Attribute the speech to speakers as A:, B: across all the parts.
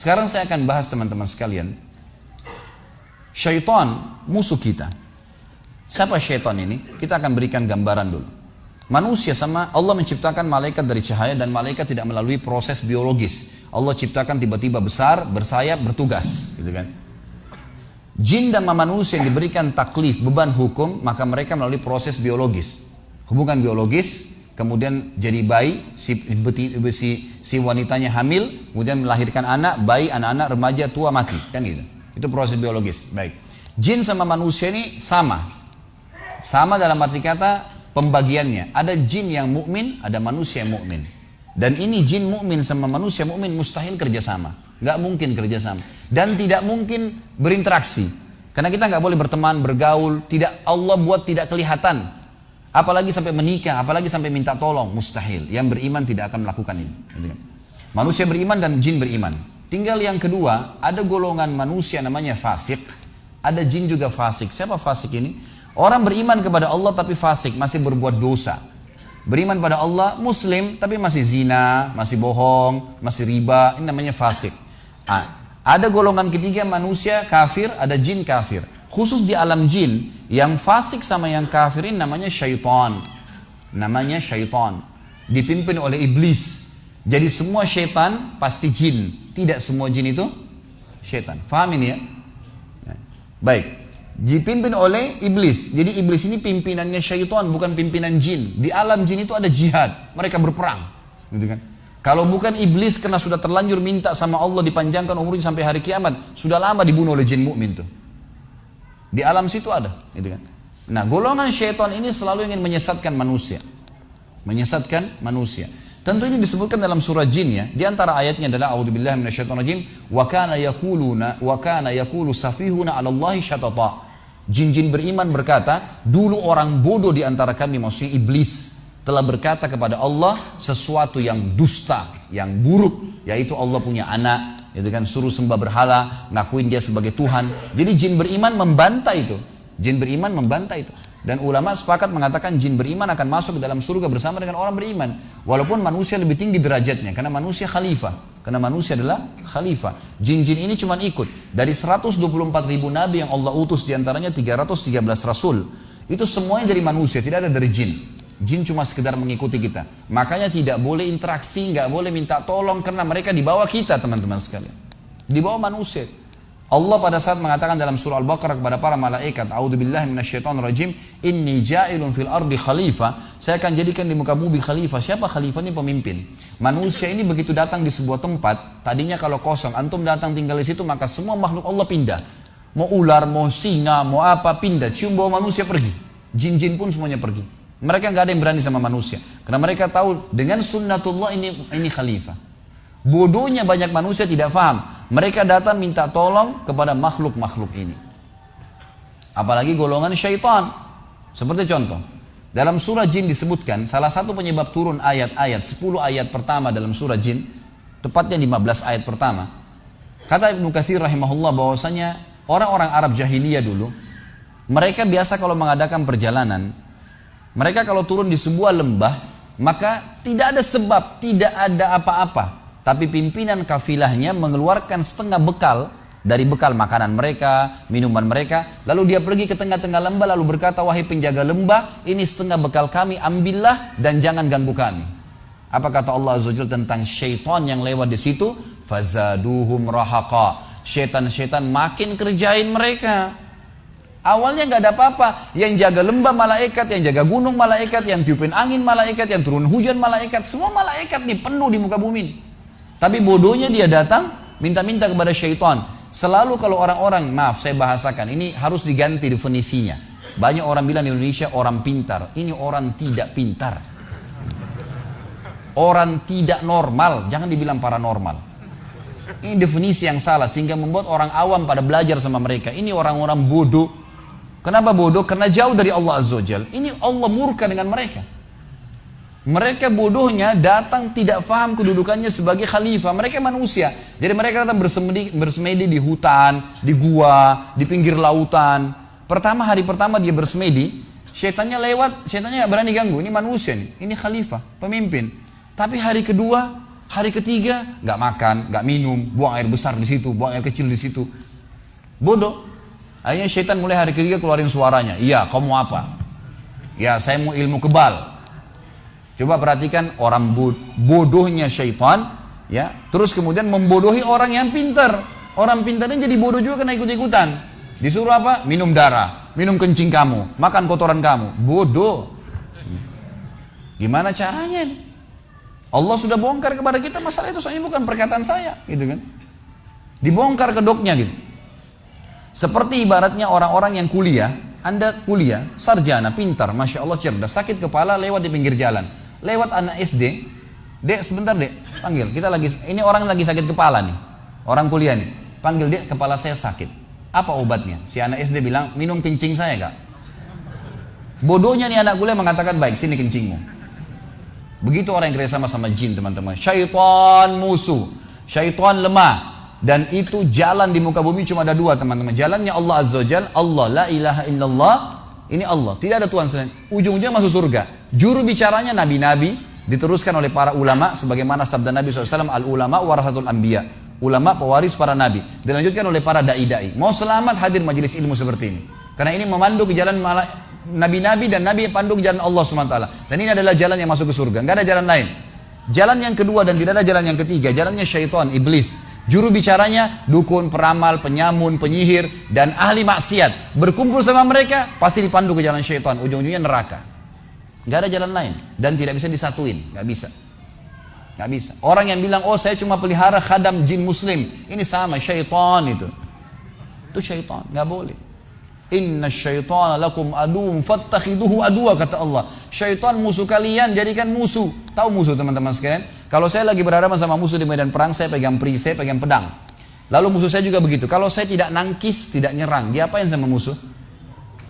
A: Sekarang saya akan bahas teman-teman sekalian. Syaitan musuh kita. Siapa syaitan ini? Kita akan berikan gambaran dulu. Manusia sama Allah menciptakan malaikat dari cahaya dan malaikat tidak melalui proses biologis. Allah ciptakan tiba-tiba besar, bersayap, bertugas, gitu kan. Jin dan manusia yang diberikan taklif, beban hukum, maka mereka melalui proses biologis. Hubungan biologis, kemudian jadi bayi, si wanitanya hamil, kemudian melahirkan anak, bayi, anak-anak, remaja, tua, mati, kan gitu. Itu proses biologis. Baik. Jin sama manusia ini sama. Sama dalam arti kata pembagiannya. Ada jin yang mukmin, ada manusia yang mukmin. Dan ini jin mukmin sama manusia mukmin mustahil kerjasama. Nggak mungkin kerjasama. Dan tidak mungkin berinteraksi. Karena kita nggak boleh berteman, bergaul. Tidak, Allah buat tidak kelihatan. Apalagi sampai menikah, apalagi sampai minta tolong. Mustahil. Yang beriman tidak akan melakukan ini. Manusia beriman dan jin beriman. Tinggal yang kedua, ada golongan manusia namanya fasik. Ada jin juga fasik. Siapa fasik ini? Orang beriman kepada Allah tapi fasik, masih berbuat dosa. Beriman pada Allah, muslim, tapi masih zina, masih bohong, masih riba, ini namanya fasik. Ada golongan ketiga manusia kafir, ada jin kafir. Khusus di alam jin, yang fasik sama yang kafir ini namanya syaitan. Namanya syaitan. Dipimpin oleh iblis. Jadi semua syaitan pasti jin. Tidak semua jin itu syaitan. Faham ini ya? Baik. Dipimpin oleh iblis. Jadi iblis ini pimpinannya syaitan, bukan pimpinan jin. Di alam jin itu ada jihad, mereka berperang, gitu kan? Kalau bukan iblis karena sudah terlanjur minta sama Allah dipanjangkan umurnya sampai hari kiamat, sudah lama dibunuh oleh jin mukmin tuh. Di alam situ ada, gitu kan? Nah, golongan syaitan ini selalu ingin menyesatkan manusia. Menyesatkan manusia. Tentu ini disebutkan dalam surah jin ya. Di antara ayatnya adalah a'udzubillahi minasyaitonirrajim wa kana yaqulu safihuna 'alallahi syatata. Jin-jin beriman berkata, dulu orang bodoh di antara kami, maksudnya iblis, telah berkata kepada Allah sesuatu yang dusta, yang buruk, yaitu Allah punya anak, itu kan, suruh sembah berhala, ngakuin dia sebagai Tuhan. Jadi jin beriman membantah itu. Jin beriman membantah itu. Dan ulama sepakat mengatakan jin beriman akan masuk ke dalam surga bersama dengan orang beriman. Walaupun manusia lebih tinggi derajatnya, karena manusia khalifah. Karena manusia adalah khalifah. Jin-jin ini cuma ikut. Dari 124.000 nabi yang Allah utus, diantaranya 313 rasul. Itu semuanya dari manusia, tidak ada dari jin. Jin cuma sekedar mengikuti kita. Makanya tidak boleh interaksi, nggak boleh minta tolong, karena mereka di bawah kita, teman-teman sekalian. Di bawah manusia. Allah pada saat mengatakan dalam surah Al-Baqarah kepada para malaikat, a'udzubillahi minasyaitonirrajim, inni ja'ilun fil ardi khalifah, saya akan jadikan di muka bumi khalifah. Siapa khalifah? Ini pemimpin. Manusia ini begitu datang di sebuah tempat, tadinya kalau kosong, antum datang tinggal di situ, maka semua makhluk Allah pindah. Mau ular, mau singa, mau apa, pindah. Cium bau manusia pergi. Jin-jin pun semuanya pergi. Mereka nggak ada yang berani sama manusia, karena mereka tahu dengan sunnatullah ini khalifah. Bodohnya banyak manusia tidak paham. Mereka datang minta tolong kepada makhluk-makhluk ini. Apalagi golongan syaitan. Seperti contoh, dalam surah jin disebutkan salah satu penyebab turun ayat-ayat 10 ayat pertama dalam surah jin, tepatnya 15 ayat pertama. Kata Ibnu Katsir rahimahullah bahwasanya orang-orang Arab jahiliyah dulu, mereka biasa kalau mengadakan perjalanan, mereka kalau turun di sebuah lembah, maka tidak ada sebab, tidak ada apa-apa. Tapi pimpinan kafilahnya mengeluarkan setengah bekal dari bekal makanan mereka, minuman mereka. Lalu dia pergi ke tengah-tengah lembah lalu berkata, wahai penjaga lembah, ini setengah bekal kami, ambillah dan jangan ganggu kami. Apa kata Allah Azza wa Jalla tentang syaitan yang lewat di situ? Fazaduhum rahaqa. Syaitan-syaitan makin kerjain mereka. Awalnya nggak ada apa-apa. Yang jaga lembah malaikat, yang jaga gunung malaikat, yang tiupin angin malaikat, yang turun hujan malaikat. Semua malaikat nih penuh di muka bumi. Tapi bodohnya dia datang minta-minta kepada syaitan. Selalu kalau orang-orang, maaf saya bahasakan, ini harus diganti definisinya. Banyak orang bilang di Indonesia orang pintar. Ini orang tidak pintar. Orang tidak normal, jangan dibilang paranormal. Ini definisi yang salah sehingga membuat orang awam pada belajar sama mereka. Ini orang-orang bodoh. Kenapa bodoh? Karena jauh dari Allah Azza wa Jalla. Ini Allah murka dengan mereka. Mereka bodohnya datang tidak faham kedudukannya sebagai khalifah. Mereka manusia. Jadi mereka datang bersemedi di hutan, di gua, di pinggir lautan. Hari pertama dia bersemedi, syaitannya lewat, syaitannya gak berani ganggu. Ini manusia nih, ini khalifah, pemimpin. Tapi hari kedua Hari ketiga nggak makan, nggak minum, buang air besar di situ, buang air kecil di situ. Bodoh. Akhirnya syaitan mulai hari ketiga keluarin suaranya. Iya, kamu apa? Ya, saya mau ilmu kebal. Coba perhatikan orang bodohnya syaitan, ya. Terus kemudian membodohi orang yang pintar. Orang pintarnya jadi bodoh juga kena ikut-ikutan. Disuruh apa? Minum darah, minum kencing kamu, makan kotoran kamu. Bodoh. Gimana caranya nih? Allah sudah bongkar kepada kita masalah itu, soalnya bukan perkataan saya, gitu kan? Dibongkar kedoknya gitu. Seperti ibaratnya orang-orang yang kuliah, Anda kuliah, sarjana, pintar, masya Allah cerdas, sakit kepala lewat di pinggir jalan, lewat anak SD, dek sebentar dek, panggil, kita lagi, ini orang lagi sakit kepala nih, orang kuliah nih, panggil dek, kepala saya sakit, apa obatnya? Si anak SD bilang, minum kencing saya kak. Bodohnya nih anak kuliah mengatakan, baik sini kencingmu. Begitu orang yang kerja sama jin teman-teman. Syaitan musuh, syaitan lemah. Dan itu jalan di muka bumi cuma ada dua teman-teman. Jalannya Allah Azza wa Jalla, Allah, la ilaha illallah. Ini Allah, tidak ada Tuhan selain. Ujung-ujungnya masuk surga. Juru bicaranya nabi-nabi, diteruskan oleh para ulama. Sebagaimana sabda Nabi SAW, al-ulama warasatul anbiya. Ulama pewaris para nabi. Dilanjutkan oleh para da'i-da'i. Mau selamat hadir majelis ilmu seperti ini. Karena ini memandu ke jalan nabi-nabi dan nabi yang pandu ke jalan Allah SWT. Dan ini adalah jalan yang masuk ke surga, nggak ada jalan lain. Jalan yang kedua dan tidak ada jalan yang ketiga, jalannya syaitan, iblis. Juru bicaranya dukun, peramal, penyamun, penyihir dan ahli maksiat. Berkumpul sama mereka pasti dipandu ke jalan syaitan, ujung-ujungnya neraka. Nggak ada jalan lain dan tidak bisa disatuin, nggak bisa. Nggak bisa. Orang yang bilang, oh saya cuma pelihara khadam jin muslim, ini sama syaitan itu. Itu syaitan, nggak boleh. Inna syaitana lakum aduun fattakhiduhu aduwa, kata Allah. Syaitan musuh kalian, jadikan musuh. Tahu musuh teman-teman sekalian? Kalau saya lagi berhadapan sama musuh di medan perang, saya pegang perisai, pegang pedang. Lalu musuh saya juga begitu. Kalau saya tidak nangkis, tidak nyerang, dia apain sama musuh?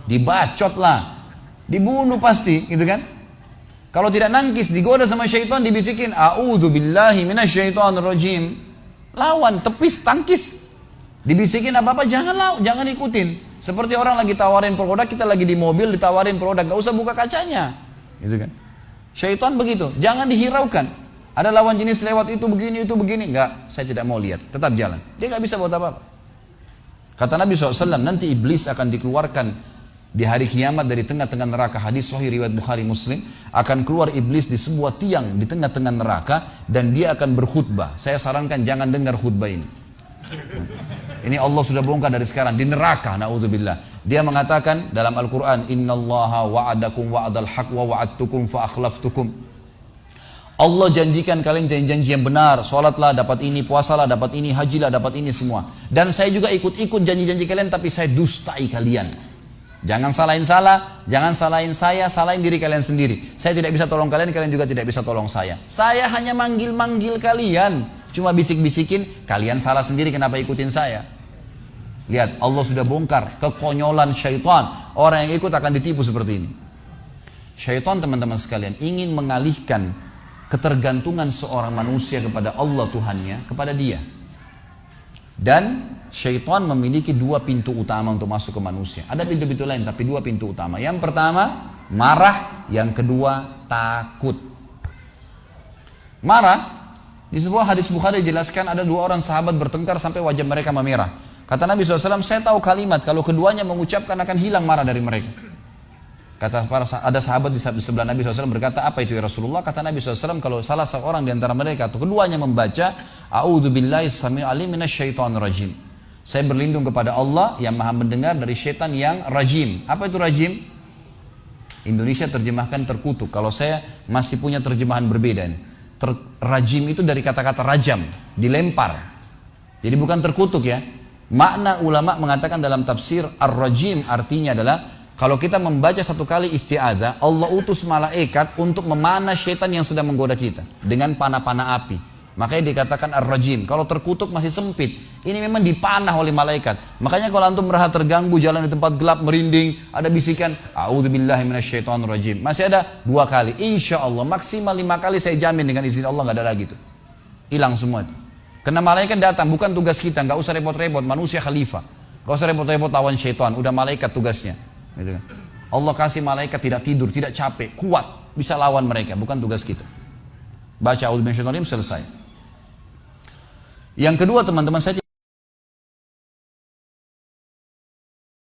A: Dibacot lah, dibunuh pasti, gitu kan? Kalau tidak nangkis, digoda sama syaitan, dibisikin, a'udzu billahi minasyaitonir rajim. Lawan, tepis, tangkis. Dibisikin apa-apa, jangan ikutin. Seperti orang lagi tawarin produk, kita lagi di mobil ditawarin produk, gak usah buka kacanya, gitu kan? Syaitan begitu, jangan dihiraukan. Ada lawan jenis lewat itu begini, enggak, saya tidak mau lihat, tetap jalan. Dia gak bisa buat apa-apa. Kata Nabi SAW, nanti iblis akan dikeluarkan di hari kiamat dari tengah-tengah neraka. Hadis sahih riwayat Bukhari Muslim, akan keluar iblis di sebuah tiang di tengah-tengah neraka dan dia akan berkhutbah. Saya sarankan jangan dengar khutbah ini. Ini Allah sudah bongkar dari sekarang di neraka, naudzubillah. Dia mengatakan dalam Al-Quran, innallaha wa'adakum wa'adal haq wa wa'adtukum fa akhlaftukum. Allah janjikan kalian janji yang benar, sholatlah dapat ini, puasalah dapat ini, hajilah dapat ini semua. Dan saya juga ikut-ikut janji-janji kalian, tapi saya dustai kalian. Jangan salahin saya, salahin diri kalian sendiri. Saya tidak bisa tolong kalian, kalian juga tidak bisa tolong saya. Saya hanya manggil-manggil kalian. Cuma bisik-bisikin, kalian salah sendiri kenapa ikutin saya. Lihat, Allah sudah bongkar kekonyolan syaitan. Orang yang ikut akan ditipu seperti ini. Syaitan teman-teman sekalian ingin mengalihkan ketergantungan seorang manusia kepada Allah Tuhannya, kepada dia. Dan syaitan memiliki dua pintu utama untuk masuk ke manusia. Ada pintu-pintu lain, tapi dua pintu utama. Yang pertama, marah. Yang kedua, takut. Marah. Di sebuah hadis Bukhari dijelaskan ada dua orang sahabat bertengkar sampai wajah mereka memerah. Kata Nabi SAW, saya tahu kalimat kalau keduanya mengucapkan akan hilang marah dari mereka. Ada sahabat di sebelah Nabi SAW berkata, apa itu ya Rasulullah? Kata Nabi SAW, kalau salah seorang di antara mereka atau keduanya membaca, a'udzu billahi samii'il 'alim minasyaitonir rajim. Saya berlindung kepada Allah yang maha mendengar dari syaitan yang rajim. Apa itu rajim? Indonesia terjemahkan terkutuk. Kalau saya masih punya terjemahan berbeda nih. Rajim itu dari kata-kata rajam, dilempar. Jadi bukan terkutuk ya. Makna ulama mengatakan dalam tafsir ar-rajim artinya adalah kalau kita membaca satu kali isti'adzah, Allah utus malaikat untuk memanah syaitan yang sedang menggoda kita dengan panah-panah api. Makanya dikatakan ar-rajim. Kalau terkutuk masih sempit. Ini memang dipanah oleh malaikat. Makanya kalau antum merasa terganggu, jalan di tempat gelap, merinding, ada bisikan, a'udzubillahi minasyaitonir rajim. Masih ada 2 kali. Insya Allah maksimal 5 kali saya jamin dengan izin Allah nggak ada lagi itu. Hilang semua itu. Karena malaikat datang, bukan tugas kita, nggak usah repot-repot. Manusia khalifah. Nggak usah repot-repot lawan syaitan. Udah malaikat tugasnya. Gitu kan. Allah kasih malaikat tidak tidur, tidak capek, kuat, bisa lawan mereka. Bukan tugas kita. Baca a'udzubillahi minasyaitonir rajim, selesai. Yang kedua teman-teman saya